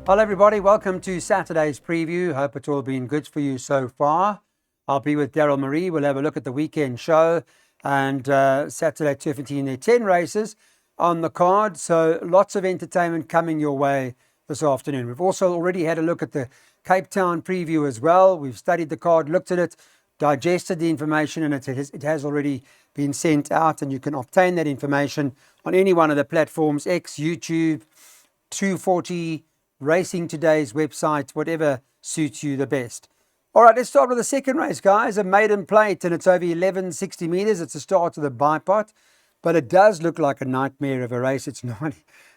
Hello everybody, welcome to Saturday's preview. Hope it's all been good for you so far. I'll be with Daryl Marie. We'll have a look at the weekend show and Saturday Turffontein. There are 10 races on the card, so lots of entertainment coming your way this afternoon. We've also already had a look at the Cape Town preview as well. We've studied the card, looked at it, digested the information, and it has already been sent out, and you can obtain that information on any one of the platforms, X, YouTube, 240, Racing Today's website, whatever suits you the best. All right, let's start with the second race, guys. A maiden plate, and it's over 1160 meters. It's the start of the bipod, but it does look like a nightmare of a race. It's not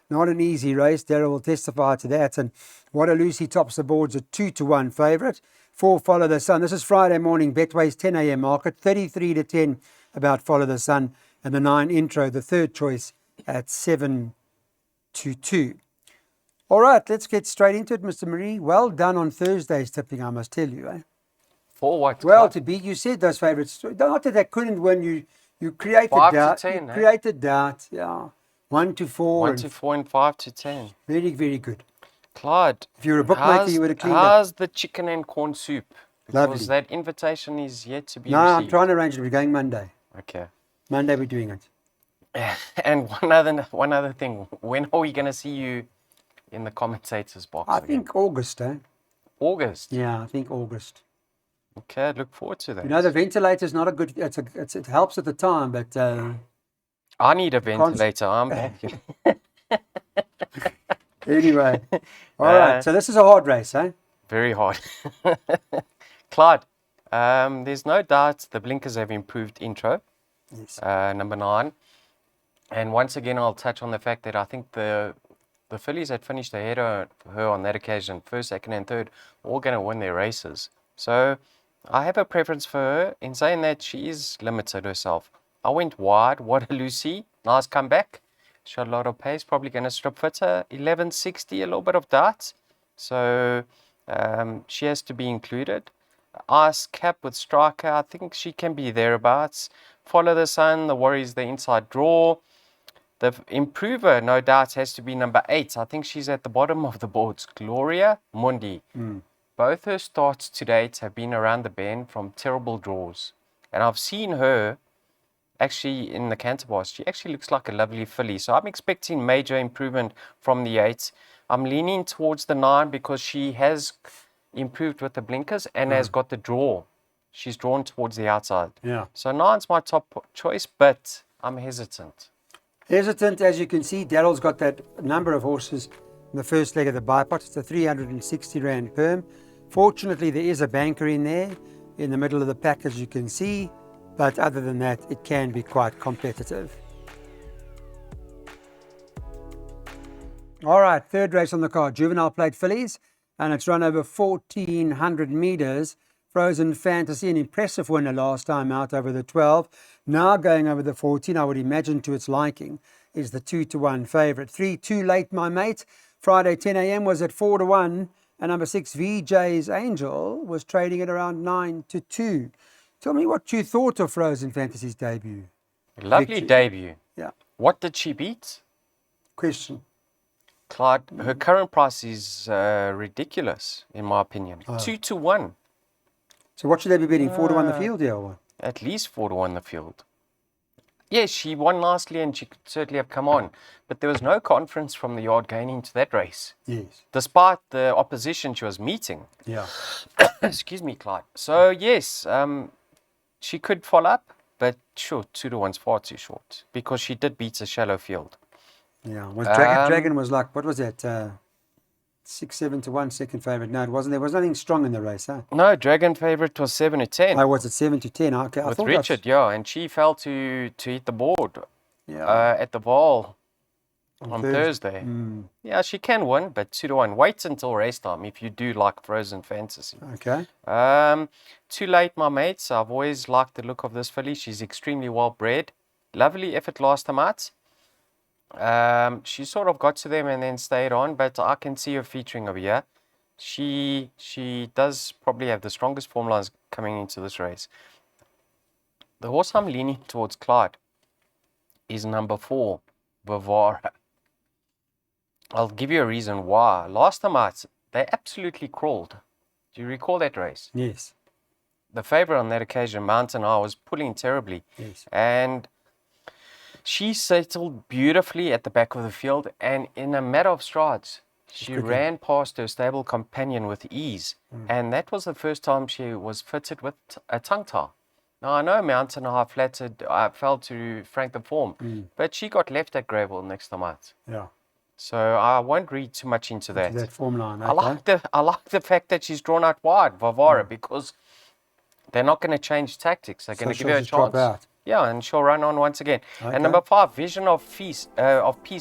an easy race. Daryl will testify to that. And What a Lucy tops the boards a 2-1 favourite. 4 Follow the Sun. This is Friday morning, Betway's 10 a.m. market, 33-10 about Follow the Sun, and the 9 Intro, the third choice at 7-2. All right, let's get straight into it, Mr. Marie. Well done on Thursday's tipping, I must tell you. For what? Well, to beat, you said those favourites. Not that they couldn't win. You created 5 doubt. to 10, You created doubt. Yeah, 1-4. 1 to 4 and 5 to 10. Very, very good. Clyde, If you were a bookmaker, you would have cleaned up. how's the chicken and corn soup? Because Lovely. that invitation is yet to be No, I'm received. trying to arrange it. We're going Monday. Okay. Monday we're doing it. And one other thing. When are we going to see you in the commentators box I again? think August, eh? August. Yeah, I think August. Okay, look forward to that. You know, the ventilator's not a good. It helps at the time, but I need a ventilator. I'm back. anyway. All right. So this is a hard race, eh? Very hard. Clyde, there's no doubt the blinkers have improved intro. Yes. Number 9. And once again, I'll touch on the fact that I think the fillies that finished ahead of her on that occasion, first, second, and third, all going to win their races. So I have a preference for her in saying that she is limited herself. I went wide. What a Lucy. Nice comeback. Shot a lot of pace. Probably going to strip fitter. 1160, a little bit of darts. So she has to be included. Ice Cap with Striker. I think she can be thereabouts. Follow the Sun. The Warriors, the inside draw. The improver, no doubt, has to be number 8. I think she's at the bottom of the boards. Gloria Mundi. Both her starts to date have been around the bend from terrible draws. And I've seen her actually in the Canterbars. She actually looks like a lovely filly. So I'm expecting major improvement from the 8. I'm leaning towards the 9 because she has improved with the blinkers and has got the draw. She's drawn towards the outside. Yeah. So 9's my top choice, but I'm hesitant. Hesitant, as you can see. Daryl's got that number of horses in the first leg of the bipod. It's a 360 Rand perm. Fortunately, there is a banker in there in the middle of the pack, as you can see. But other than that, it can be quite competitive. All right, third race on the card. Juvenile Plate fillies, and it's run over 1,400 meters. Frozen Fantasy, an impressive winner last time out over the 12. Now going over the 14, I would imagine to its liking, is the 2-1 favourite. 3 Too Late, My Mate. Friday 10 a.m. was at 4-1. And number 6, VJ's Angel, was trading at around 9-2. Tell me what you thought of Frozen Fantasy's debut. Lovely Victory. debut. Yeah. What did she beat? Question. Clyde, her current price is ridiculous, in my opinion. 2-1. So what should they be betting? 4-1 the field, yeah, or what? At least 4-1 the field. Yes, she won nicely and she could certainly have come on. But there was no confidence from the yard going into that race. Yes. Despite the opposition she was meeting. Yeah. Excuse me, Clyde. So, yes, she could follow up. But sure, 2-1's far too short. Because she did beat a shallow field. Yeah. Was Dragon was like, what was that? 6-7-1 second favourite. No, it wasn't. There was nothing strong in the race, huh? No, Dragon favourite was 7-10. I was at 7-10. Okay, I With thought Richard, yeah. And she fell to hit the board Yeah. at the Val On on Thursday. Yeah, she can win, but 2-1. Wait until race time if you do like Frozen Fantasy. Okay. Too Late, My Mates. I've always liked the look of this filly. She's extremely well bred. Lovely effort last time out. She sort of got to them and then stayed on, but I can see her featuring over here. She does probably have the strongest form lines coming into this race. The horse I'm leaning towards, Clyde, is number 4, Bavara. I'll give you a reason why. Last time out, they absolutely crawled. Do you recall that race? Yes. The favourite on that occasion, Mountain High, was pulling terribly. Yes. And she settled beautifully at the back of the field, and in a matter of strides, she ran past her stable companion with ease. And that was the first time she was fitted with a tongue tie. Now, I know Mountain High fell to Frank the Form, but she got left at Gravel next time out. Yeah. So I won't read too much into that. That form line. Okay. I like the fact that she's drawn out wide, Vavara, because they're not going to change tactics. They're going to give her a Drop chance. out. Yeah, and she'll run on once again. Okay. And number 5, Vision of Peace,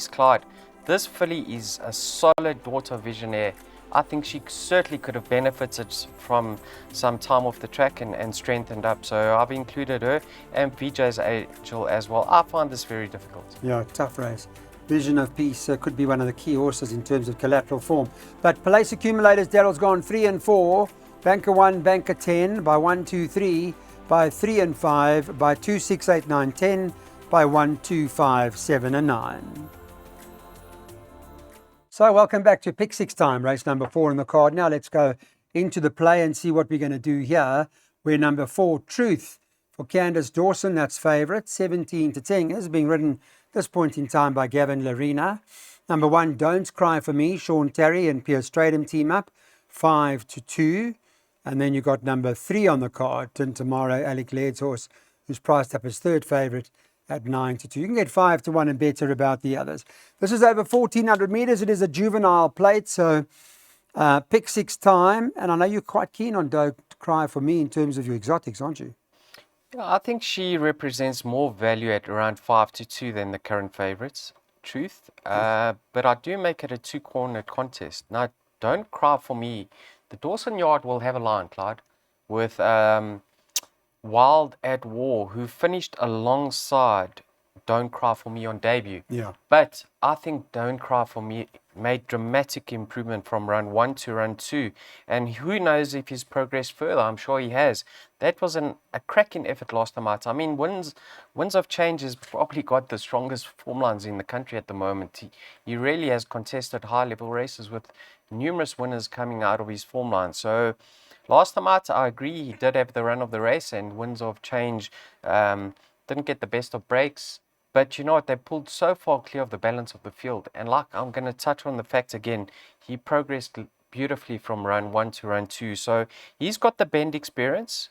Clyde. This filly is a solid daughter of Visionaire. I think she certainly could have benefited from some time off the track and strengthened up. So I've included her and VJ's Angel as well. I find this very difficult. Yeah, tough race. Vision of Peace could be one of the key horses in terms of collateral form. But Place Accumulators, Daryl's gone 3 and 4. Banker 1, Banker 10 by 1, 2, 3, by 3 and 5, by 2, 6, 8, 9, 10, by 1, 2, 5, 7 and 9. So welcome back to Pick 6 time, race number 4 in the card. Now let's go into the play and see what we're going to do here. Where number 4, Truth, for Candace Dawson, that's favourite. 17 to 10 is being ridden at this point in time by Gavin Larena. Number 1, Don't Cry For Me, Sean Terry and Pierce Stradham team up, 5 to 2. And then you got number 3 on the card, Tintamaro, Alec Laird's horse, who's priced up as third favourite at 9 to 2. You can get 5 to 1 and better about the others. This is over 1,400 metres. It is a juvenile plate, so Pick 6 time. And I know you're quite keen on Don't Cry For Me in terms of your exotics, aren't you? Yeah, I think she represents more value at around 5 to 2 than the current favourites, Truth. But I do make it a 2-cornered contest. Now, Don't Cry For Me. The Dawson Yard will have a line, Clyde, with Wild at War, who finished alongside Don't Cry For Me on debut. Yeah. But I think Don't Cry For Me made dramatic improvement from run 1 to run 2. And who knows if he's progressed further. I'm sure he has. That was a cracking effort last time out. I mean, Winds of Change has probably got the strongest form lines in the country at the moment. He really has contested high-level races with numerous winners coming out of his form line. So last time out, I agree, he did have the run of the race, and Winds of Change didn't get the best of breaks. But you know what? They pulled so far clear of the balance of the field. And like I'm going to touch on the fact again, he progressed beautifully from run 1 to run 2. So he's got the bend experience.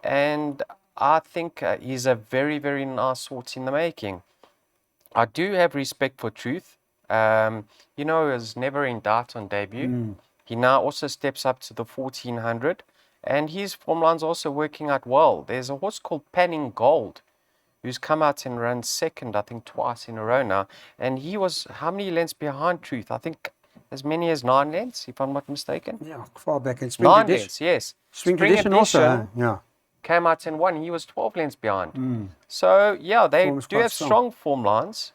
And I think he's a very, very nice horse in the making. I do have respect for Truth. You know, he was never in doubt on debut. He now also steps up to the 1,400. And his form line's also working out well. There's a horse called Panning Gold, who's come out and run second, I think, twice in a row now. And he was how many lengths behind Truth? I think as many as 9 lengths, if I'm not mistaken. Yeah, far back in Spring 9 Tradition. lengths, yes. Spring Tradition also, yeah. Came out and won. He was 12 lengths behind. So, yeah, they do have strong form lines.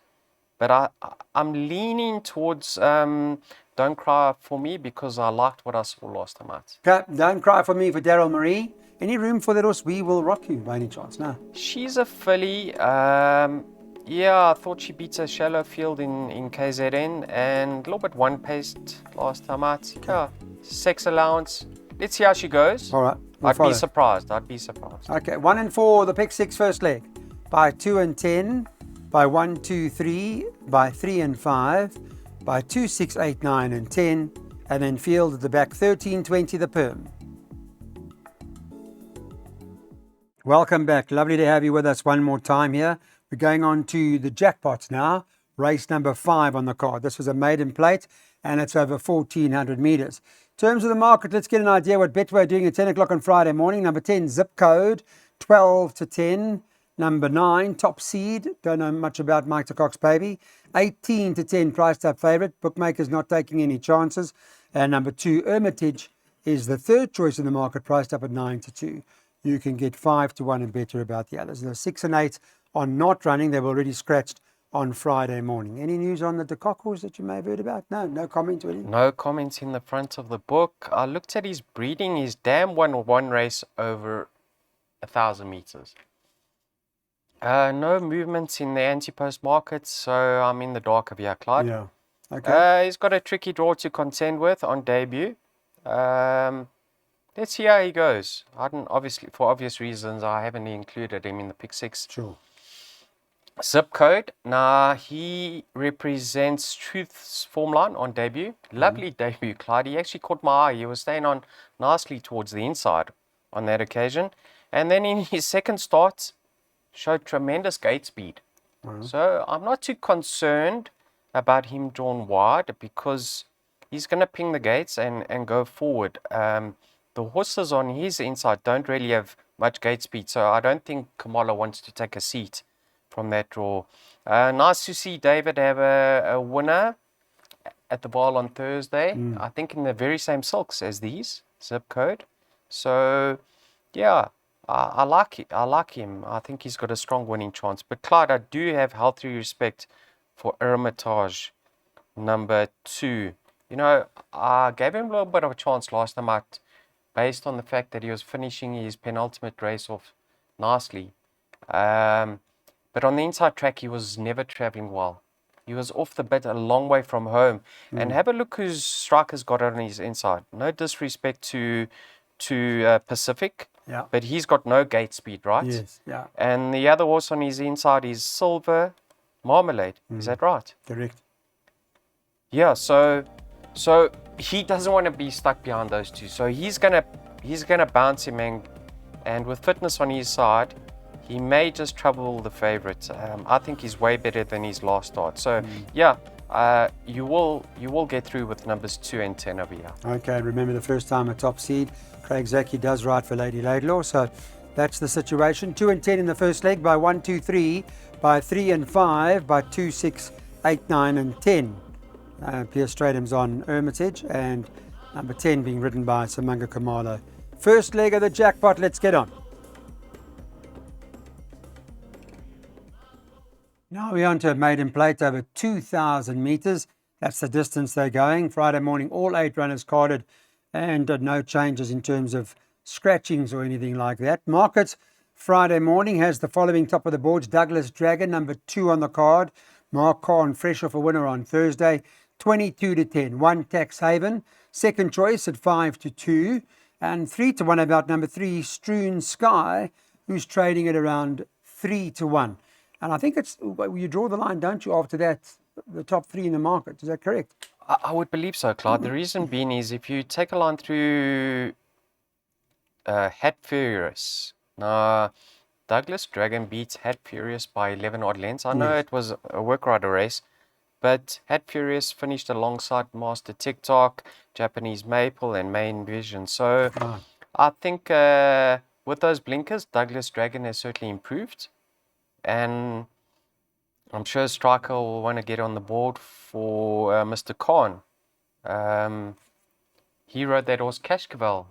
But I'm leaning towards Don't Cry For Me because I liked what I saw last time out. Okay, Don't Cry For Me for Daryl Marie. Any room for that horse? We Will Rock You by any chance? No. She's a filly. Yeah, I thought she beats a shallow field in KZN and a little bit one-paced last time out. Yeah, sex allowance. Let's see how she goes. All right. I'd be surprised. Okay, 1 and 4, the Pick 6 first leg. By 2 and 10, by 1, 2, 3, by 3 and 5, by 2, 6, 8, 9 and 10, and then field at the back 13, 20 the perm. Welcome back. Lovely to have you with us one more time here. We're going on to the jackpots now. Race number 5 on the card. This was a maiden plate and it's over 1,400 metres. In terms of the market, let's get an idea what Betway are doing at 10 o'clock on Friday morning. Number 10, Zip Code, 12 to 10. Number 9, Top Seed. Don't know much about Mike de Kock's baby. 18 to 10, priced up favourite. Bookmakers not taking any chances. And number 2, Hermitage, is the third choice in the market, priced up at 9 to 2. You can get 5 to 1 and better about the others. The 6 and 8 are not running. They've already scratched on Friday morning. Any news on the de Kock horse that you may have heard about? No comment or anything? No comments in the front of the book. I looked at his breeding. His dam won one race over 1,000 meters. No movements in the anti-post market, so I'm in the dark of here, Clyde. Yeah. Okay. He's got a tricky draw to contend with on debut. Let's see how he goes. Obviously, for obvious reasons, I haven't included him in the pick six. Sure. Zip code. Now, he represents Truth's form line on debut. Lovely debut, Clyde. He actually caught my eye. He was staying on nicely towards the inside on that occasion. And then in his second start, showed tremendous gate speed. So I'm not too concerned about him drawn wide because he's going to ping the gates and go forward. The horses on his inside don't really have much gate speed, so I don't think Kamala wants to take a seat from that draw. Nice to see David have a winner at the ball on Thursday. I think in the very same silks as these, zip code. So, yeah, I like it. I like him. I think he's got a strong winning chance. But Clyde, I do have healthy respect for Hermitage, number 2. You know, I gave him a little bit of a chance last time out, based on the fact that he was finishing his penultimate race off nicely. But on the inside track, he was never travelling well. He was off the bit a long way from home. And have a look whose strikers got on his inside. No disrespect to Pacific, Yeah. but he's got no gate speed, right? Yes. Yeah. And the other horse on his inside is Silver Marmalade. Is that right? Correct. Yeah. So he doesn't want to be stuck behind those two. So he's gonna bounce him, and with fitness on his side, he may just trouble the favourite. I think he's way better than his last start. So yeah, you will get through with numbers 2 and 10 over here. Okay, remember the first time a top seed, Craig Zaki does ride for Lady Laidlaw, so that's the situation. 2 and 10 in the first leg by 1, 2, 3, by 3 and 5, by 2, 6, 8, 9 and 10. Pierce Stradham's on Hermitage, and number 10 being ridden by Samanga Kamala. First leg of the jackpot, let's get on. Now we're on to a maiden plate over 2,000 metres. That's the distance they're going. Friday morning, all 8 runners carded, and no changes in terms of scratchings or anything like that. Market Friday morning has the following top of the boards. Douglas Dragon, number 2 on the card. Mark Kahn, fresh off a winner on Thursday. 22 to 10. 1 Tax Haven. Second choice at 5 to 2. And 3 to 1 about number 3, Strewn Sky, who's trading at around 3 to 1. And I think it's, you draw the line, don't you, after that, the top 3 in the market. Is that correct? I would believe so, Clyde. The reason being is if you take a line through Hat Furious. Now, Douglas Dragon beats Hat Furious by 11 odd lengths. I know it was a work rider race, but Hat Furious finished alongside Master TikTok, Japanese Maple, and Main Vision. So I think with those blinkers, Douglas Dragon has certainly improved. And I'm sure Striker will want to get on the board for Mr. Khan. He rode that horse Cashcavel,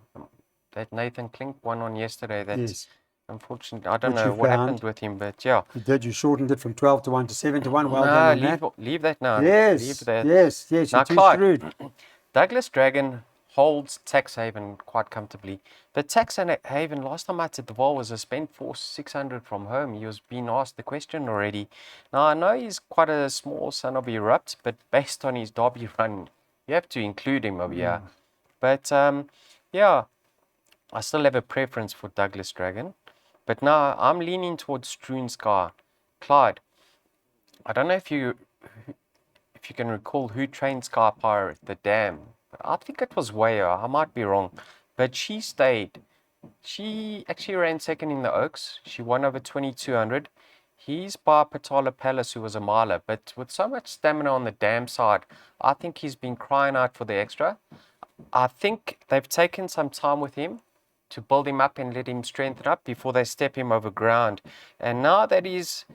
that Nathan Klink won on yesterday. That's unfortunately, I don't know what happened with him, but yeah. You did, you shortened it from 12 to 1 to 7 to 1. Well no, done on leave that now. Yes, leave that. yes, you're Now, too Clyde, shrewd. Douglas Dragon holds Tax Haven quite comfortably. But Tax Haven, last time I at the ball, was a spent force 600 from home. He was being asked the question already. Now, I know he's quite a small son of Erupt, but based on his Derby run, you have to include him over here. But, yeah, I still have a preference for Douglas Dragon. But now I'm leaning towards Strewn Sky. Clyde, I don't know if you can recall who trained Sky Pirate, the dam. I think it was Waya. I might be wrong. But she stayed. She actually ran second in the Oaks. She won over 2,200. He's by Patala Palace, who was a miler. But with so much stamina on the dam side, I think he's been crying out for the extra. I think they've taken some time with him to build him up and let him strengthen up before they step him over ground. And now that he's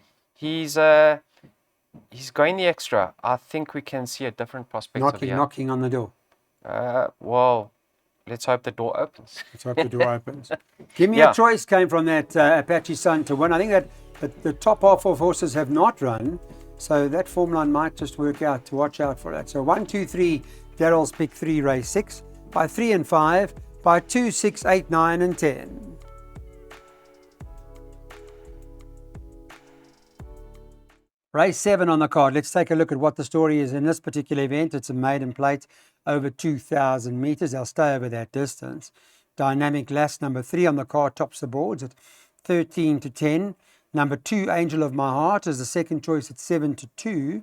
going the extra, I think we can see a different prospect. Knocking on the door. Well, let's hope the door opens. Let's hope the door opens. Give me a choice came from that Apache Sun to win. I think that the top half of horses have not run, so that form line might just work out, to watch out for that. So 1, 2, 3, Daryl's pick 3, race 6, by 3 and 5, by 2, 6, 8, 9 and 10. Race 7 on the card. Let's take a look at what the story is in this particular event. It's a maiden plate over 2,000 meters. I'll stay over that distance. Dynamic Lass, number 3 on the card, tops the boards at 13 to 10. Number 2, Angel of My Heart, is the second choice at 7 to 2.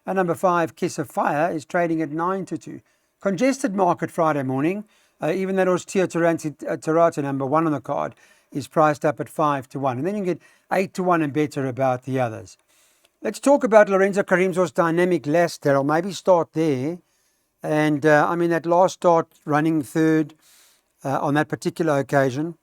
And number 5, Kiss of Fire, is trading at 9 to 2. Congested market Friday morning. Even that Austere Tarata, number 1 on the card, is priced up at 5 to 1. And then you get 8 to 1 and better about the others. Let's talk about Lorenzo Karim's horse Dynamic Lass, Daryl. Maybe start there. And that last start, running third on that particular occasion,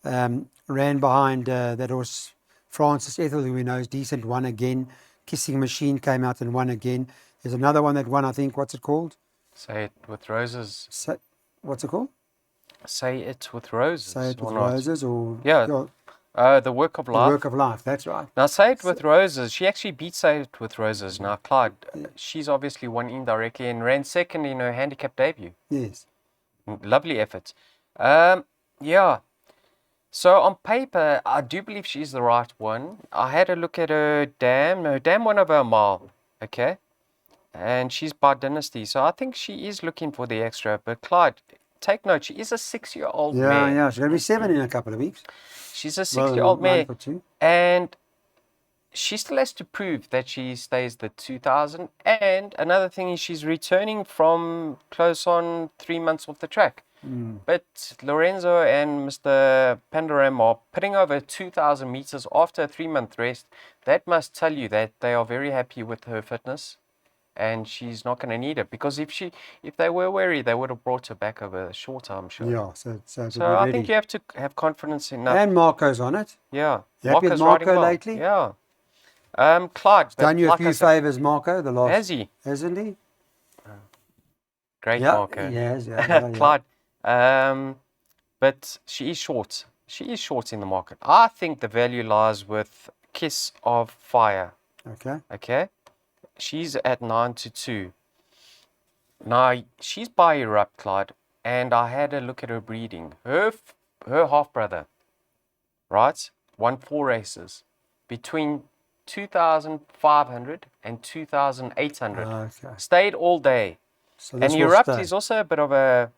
ran behind that horse Francis Ethel, who we know is decent, won again. Kissing Machine came out and won again. There's another one that won, I think. What's it called? Say It With Roses. What's it called? Say It With Roses. Say It With Roses, or The Work of Life. The Work of Life, that's right. Now, Say It With Roses, she actually beat Say It With Roses. Now, Clyde, she's obviously won indirectly and ran second in her handicap debut. Yes. Lovely effort. So on paper, I do believe she's the right one. I had a look at her dam. Her dam won over a mile, okay? And she's by Dynasty. So I think she is looking for the extra. But Clyde, take note, she is a 6-year-old mare. Yeah, she's going to be 7 in a couple of weeks. She's a 6-year-old mare. 9 And she still has to prove that she stays the 2,000. And another thing is she's returning from close on 3 months off the track. But Lorenzo and Mr. Pandoram are putting over 2,000 meters after a 3-month rest. That must tell you that they are very happy with her fitness, and she's not going to need it. Because if they were wary, they would have brought her back over a shorter, I'm sure. Yeah, so I think you have to have confidence in that. And Marco's on it. Yeah, You happy with Marco lately? Yeah. Clyde. Done you a few favours, Marco. The last. Has he? Hasn't he? Great Marco. Yes, Clyde. But she is short. She is short in the market. I think the value lies with Kiss of Fire. Okay. She's at 9 to 2. Now, she's by Erupt, Clyde, and I had a look at her breeding. Her half-brother, right, won 4 races between 2,500 and 2,800. Okay. Stayed all day. So and Erupt is also a bit of a...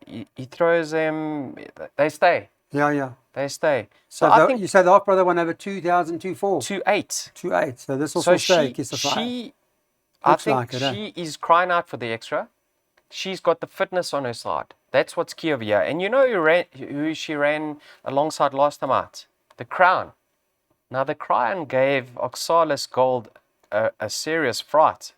he throws them... They stay. Yeah. They stay. So I think you say the half-brother won over 2,000, 2,400. 2,800. 2,800. So this also stay, Kiss of Fire. I think she is crying out for the extra. She's got the fitness on her side. That's what's key over here. And you know who she ran alongside last time out? The Crown. Now, the Crown gave Oxalis Gold a serious fright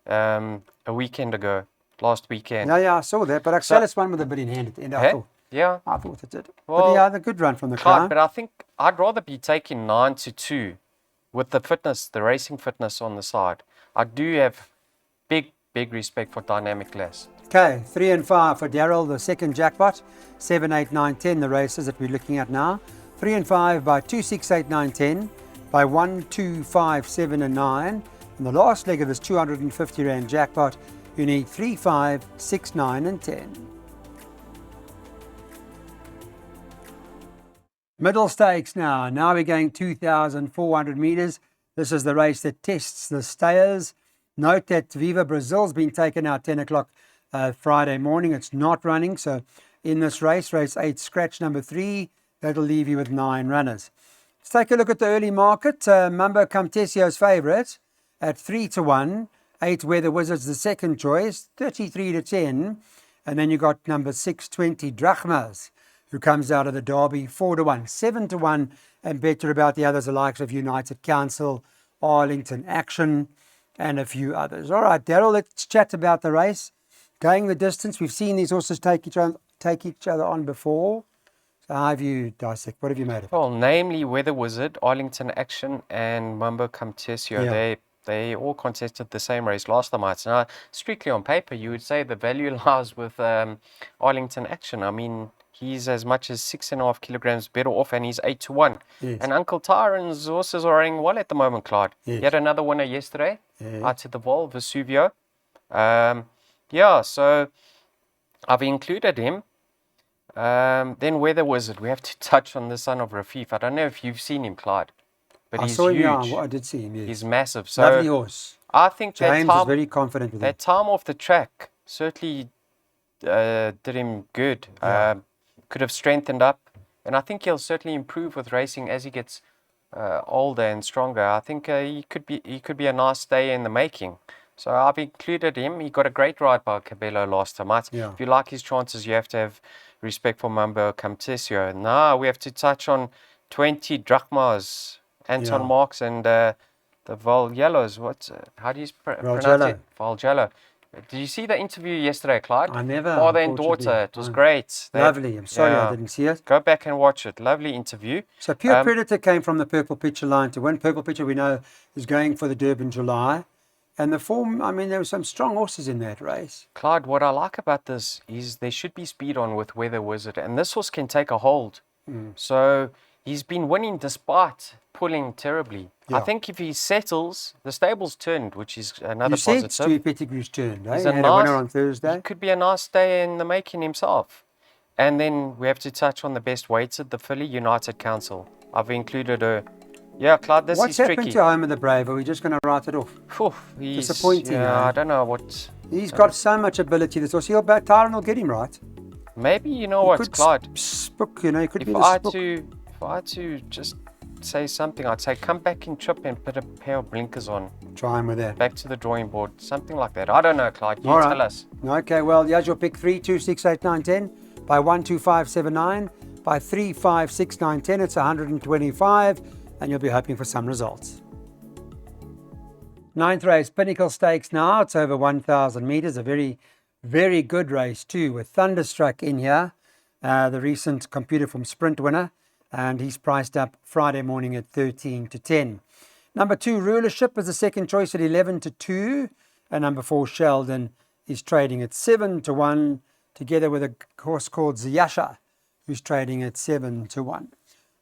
a weekend ago, last weekend. Yeah, I saw that. But Oxalis won with a bit in hand at the end, I thought. Yeah. I thought it did. Well, but yeah, the good run from the Crown. But I think I'd rather be taking 9 to 2 with the fitness, the racing fitness on the side. I do have big respect for Dynamic Lass. Okay, 3 and 5 for Daryl, the second jackpot. 7, 8, 9, 10, the races that we're looking at now. 3 and 5 by 2, 6, 8, 9, 10, by 1, 2, 5, 7, and 9. And the last leg of this 250 Rand jackpot, you need 3, 5, 6, 9, and 10. Middle stakes now. Now we're going 2,400 meters. This is the race that tests the stayers. Note that Viva Brazil's been taken out 10 o'clock Friday morning. It's not running. So in this race 8, scratch number 3, that'll leave you with 9 runners. Let's take a look at the early market. Mambo Camtesio's favourite at 3 to 1. 8, Weather Wizards, the second choice, 33 to 10. And then you got number 6, 20, Drachmas, who comes out of the Derby, 4 to 1, 7 to 1, and better about the others, the likes of United Council, Arlington Action, and a few others. All right, Daryl, let's chat about the race. Going the distance, we've seen these horses take each other on before. So how have you dissect? What have you made of it? Well, namely Weather Wizard, Arlington Action, and Mambo Camtesio. Yeah. They all contested the same race last time out. Now, strictly on paper, you would say the value lies with Arlington Action. I mean, he's as much as 6.5 kilograms better off, and he's 8 to 1. Yes. And Uncle Tyron's horses are running well at the moment, Clyde. Yes. He had another winner yesterday out at the Vol, Vesuvio. So I've included him. Then Weather Wizard, we have to touch on the son of Rafif. I don't know if you've seen him, Clyde. but I he's saw him, huge. yeah, I did see him, yes. He's massive. So Lovely horse. I think James is very confident with him. that time off the track certainly did him good. Yeah. Could have strengthened up, and I think he'll certainly improve with racing as he gets older and stronger. I think he could be a nice stay in the making. So I've included him. He got a great ride by Cabello last time. Yeah. If you like his chances, you have to have respect for Mambo Camtesio. Now we have to touch on 20 Drachmas, Anton Yeah. Marks, and the Valjellos. How do you pronounce Valjello. it? Valjello. Did you see the interview yesterday, Clyde? I never, Father and unfortunately. daughter. It was great. Lovely. I'm sorry yeah. I didn't see it. Go back and watch it. Lovely interview. So Pure Predator came from the Purple Picture line to win. Purple Picture, we know, is going for the Durban July. And the form, I mean, there were some strong horses in that race. Clyde, what I like about this is there should be speed on with Weather Wizard. And this horse can take a hold. So he's been winning despite pulling terribly. Yeah. I think if he settles, the stable's turned, which is another You said positive. Stewie Pettigrew's turned, eh? He's He had a winner on Thursday. He could be a nice day in the making himself. And then we have to touch on the best weighted, the Philly United Council. I've included her. Yeah, Clyde, this What's is happened tricky. to Home of the Brave? Are we just going to write it off? Phew, he's, Disappointing, Yeah, eh? I don't know what. He's got so much ability. This horse, Tyron will get him right. Maybe you know what, Could Clyde. spook, you know, he could If be the I spook. had to just say something, I'd say come back in trip and put a pair of blinkers on. Try him with that. Back to the drawing board, something like that. I don't know, Clyde. You All right. tell us. Okay, well, here's your pick 3, 2, 6, 8, 9, 10. By 1, 2, 5, 7, 9. By 3, 5, 6, 9, 10. It's 125. And you'll be hoping for some results. Ninth race, Pinnacle Stakes now. It's over 1,000 metres. A very, very good race too, with Thunderstruck in here, the recent computer from Sprint winner. And he's priced up Friday morning at 13 to 10. Number 2, Rulership is the second choice at 11 to 2. And number 4, Sheldon, is trading at 7 to 1, together with a horse called Ziyasha, who's trading at 7 to 1.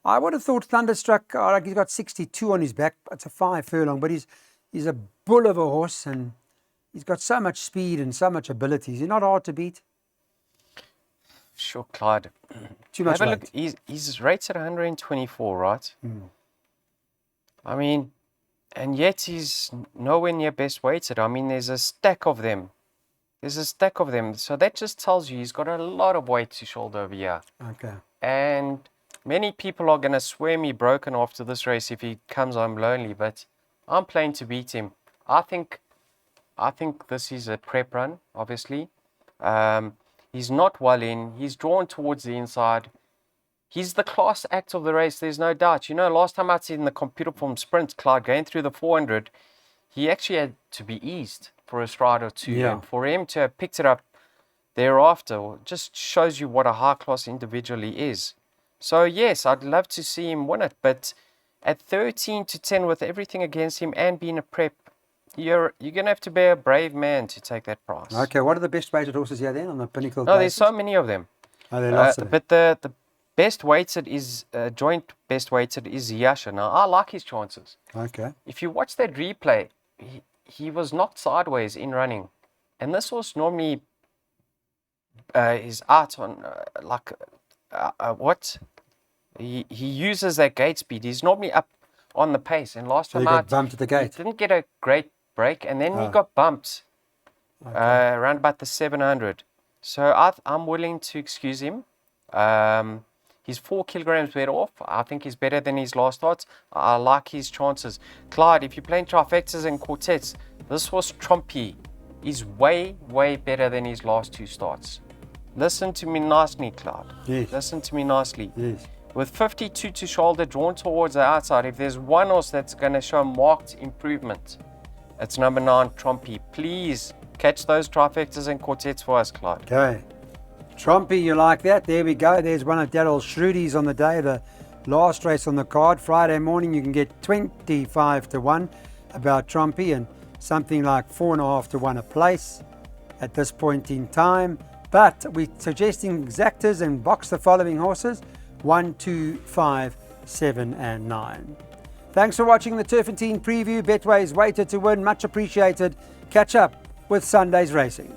I would have thought Thunderstruck, like he's got 62 on his back. It's a 5 furlong, but he's a bull of a horse, and he's got so much speed and so much ability. He's not hard to beat. Sure, Clyde. Too much Have a weight. look. He's rated at 124, right? I mean, and yet he's nowhere near best weighted. I mean, there's a stack of them. So that just tells you he's got a lot of weight to shoulder over here. Okay. And many people are going to swear me broken after this race if he comes home lonely, but I'm playing to beat him. I think this is a prep run, obviously. He's not well in. He's drawn towards the inside. He's the class act of the race, there's no doubt. You know, last time I'd seen in the computer form sprint, Clyde, going through the 400, he actually had to be eased for a stride or two. Yeah. And for him to have picked it up thereafter just shows you what a high-class individual he is. So, yes, I'd love to see him win it, but at 13 to 10 with everything against him and being a prep, you're going to have to be a brave man to take that price. Okay, what are the best weighted horses here then on the Pinnacle? No, there's so many of them. Oh, there are lots of them. But the best weighted is, joint best weighted is Ziyasha. Now, I like his chances. Okay. If you watch that replay, he was knocked sideways in running. And this horse normally is out on, what? He uses that gate speed. He's normally up on the pace. And last So time he got out, bumped at the he gate. didn't get a great break. And then he got bumped around about the 700. So I'm willing to excuse him. He's 4 kilograms weight off. I think he's better than his last starts. I like his chances. Clyde, if you're playing trifectas and quartets, this horse Trumpy is way, way better than his last 2 starts. Listen to me nicely, Clyde. Yes. Listen to me nicely. Yes. With 52 to shoulder drawn towards the outside, if there's one horse that's going to show marked improvement, it's number 9, Trumpy. Please catch those trifectas and quartets for us, Clyde. Okay. Trumpy, you like that? There we go. There's one of Daryl Schrudy's on the day, the last race on the card. Friday morning, you can get 25 to 1 about Trumpy and something like 4.5 to 1 a place at this point in time. But we're suggesting exactas and box the following horses: 1, 2, 5, 7, and 9. Thanks for watching the Turffontein preview. Betway's weighted to win. Much appreciated. Catch up with Sunday's racing.